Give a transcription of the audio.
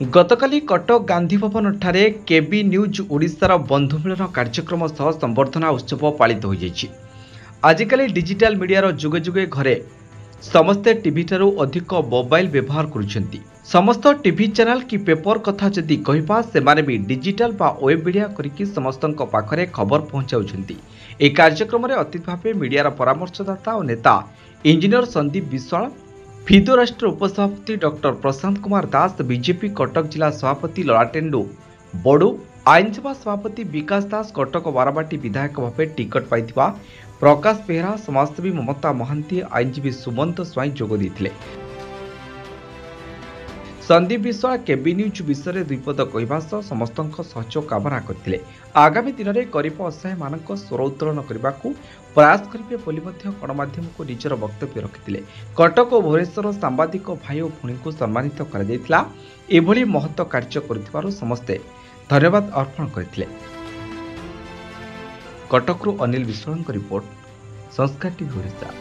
गतकाली कटक गांधी भवन ठारे केबी न्यूज ओडिशार बंधुमिलन कार्यक्रम सह संबर्धना उत्सव पालित हो जाइछि। आजिकाली डिजिटल मीडियार जुगे जुगे घरे समस्ते टीवी ठारू अधिक मोबाइल व्यवहार करुछंती। समस्त टीवी चैनल कि पेपर कथा जदि कहिबा सेमाने भी डिजिटल बा वेब मीडिया करिकि समस्तक पाखरे खबर पहुंचाउछंती। ए कार्यक्रम रे अतिथि भावे मीडियार परामर्शदाता और नेता इंजीनियर संदीप विश्वाल, फिदो राष्ट्र उपसभापति डॉक्टर प्रशांत कुमार दास, बीजेपी कटक जिला सभापति ललाटेन्दु बड़ू, आईनसभा सभापति विकास दास, कटक बारबाटी विधायक भाव टिकट पाइथिबा प्रकाश बेहरा, समाजसेवी ममता महांती, आईनजीवी सुमंत स्वाई जोग देथिले। संदीप विश्वाल केबी न्यूज विषय द्विपद कहवा सह समस्त सहयोग कामना करथिले। आगामी दिन में गरीब असहाय मानक स्वर उत्तोलन करने को प्रयास करेंगे बोली गणमाध्यम को निजर वक्तव्य रखिते। कटक और भुवनेश्वर सांबादिक भाई और भूणी को सम्मानित कर महत्व कार्य कर समस्ते धन्यवाद अर्पण करथिले। कटकरू अनिल विश्वाल रिपोर्ट, संस्कार टीवी ओडिशा।